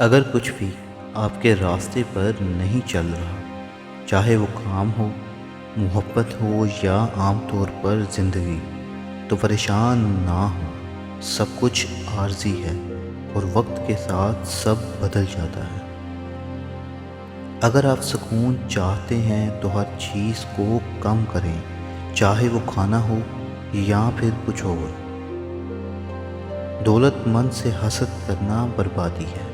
اگر کچھ بھی آپ کے راستے پر نہیں چل رہا، چاہے وہ کام ہو، محبت ہو یا عام طور پر زندگی، تو پریشان نہ ہو۔ سب کچھ عارضی ہے اور وقت کے ساتھ سب بدل جاتا ہے۔ اگر آپ سکون چاہتے ہیں تو ہر چیز کو کم کریں، چاہے وہ کھانا ہو یا پھر کچھ اور۔ دولت مند سے حسد کرنا بربادی ہے۔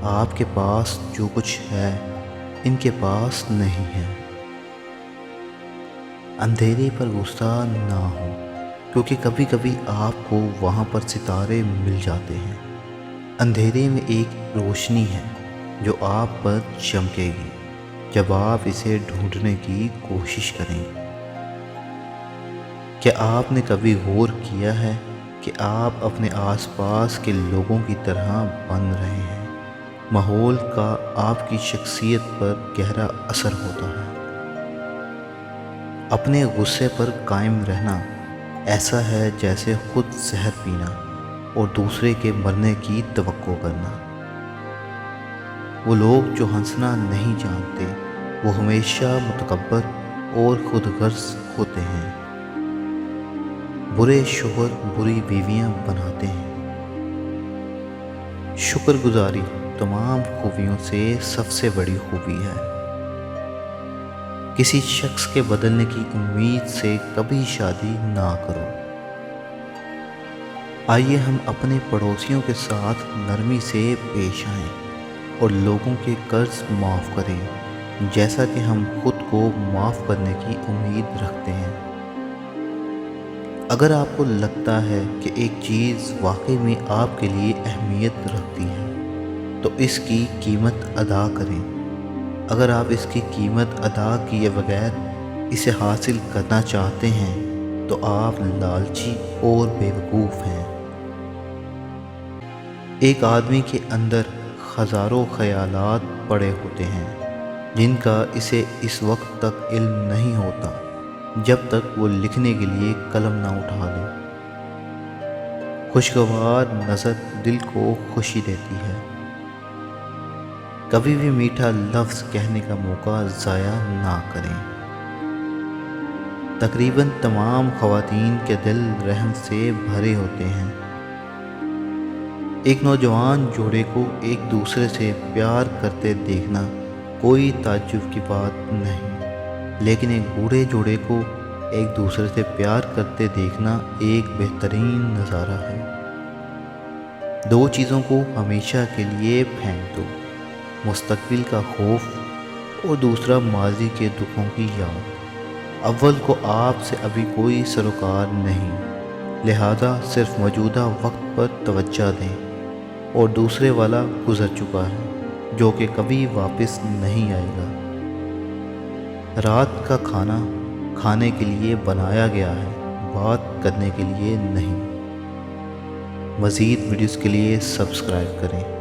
آپ کے پاس جو کچھ ہے ان کے پاس نہیں ہے۔ اندھیرے پر غصہ نہ ہو، کیونکہ کبھی کبھی آپ کو وہاں پر ستارے مل جاتے ہیں۔ اندھیرے میں ایک روشنی ہے جو آپ پر چمکے گی جب آپ اسے ڈھونڈنے کی کوشش کریں۔ کیا آپ نے کبھی غور کیا ہے کہ آپ اپنے آس پاس کے لوگوں کی طرح بن رہے ہیں؟ ماحول کا آپ کی شخصیت پر گہرا اثر ہوتا ہے۔ اپنے غصے پر قائم رہنا ایسا ہے جیسے خود زہر پینا اور دوسرے کے مرنے کی توقع کرنا۔ وہ لوگ جو ہنسنا نہیں جانتے وہ ہمیشہ متکبر اور خود غرض ہوتے ہیں۔ برے شوہر بری بیویاں بناتے ہیں۔ شکر گزاری تمام خوبیوں سے سب سے بڑی خوبی ہے۔ کسی شخص کے بدلنے کی امید سے کبھی شادی نہ کرو۔ آئیے ہم اپنے پڑوسیوں کے ساتھ نرمی سے پیش آئیں اور لوگوں کے قرض معاف کریں جیسا کہ ہم خود کو معاف کرنے کی امید رکھتے ہیں۔ اگر آپ کو لگتا ہے کہ ایک چیز واقعی میں آپ کے لیے اہمیت رکھتی ہے تو اس کی قیمت ادا کریں۔ اگر آپ اس کی قیمت ادا کیے بغیر اسے حاصل کرنا چاہتے ہیں تو آپ لالچی اور بیوقوف ہیں۔ ایک آدمی کے اندر ہزاروں خیالات پڑے ہوتے ہیں جن کا اسے اس وقت تک علم نہیں ہوتا جب تک وہ لکھنے کے لیے قلم نہ اٹھا لے۔ خوشگوار نظر دل کو خوشی دیتی ہے۔ کبھی بھی میٹھا لفظ کہنے کا موقع ضائع نہ کریں۔ تقریباً تمام خواتین کے دل رحم سے بھرے ہوتے ہیں۔ ایک نوجوان جوڑے کو ایک دوسرے سے پیار کرتے دیکھنا کوئی تعجب کی بات نہیں، لیکن ایک بوڑھے جوڑے کو ایک دوسرے سے پیار کرتے دیکھنا ایک بہترین نظارہ ہے۔ دو چیزوں کو ہمیشہ کے لیے پھینک دو: مستقبل کا خوف اور دوسرا ماضی کے دکھوں کی یاد۔ اول کو آپ سے ابھی کوئی سروکار نہیں، لہذا صرف موجودہ وقت پر توجہ دیں، اور دوسرے والا گزر چکا ہے جو کہ کبھی واپس نہیں آئے گا۔ رات کا کھانا کھانے کے لیے بنایا گیا ہے، بات کرنے کے لیے نہیں۔ مزید ویڈیوز کے لیے سبسکرائب کریں۔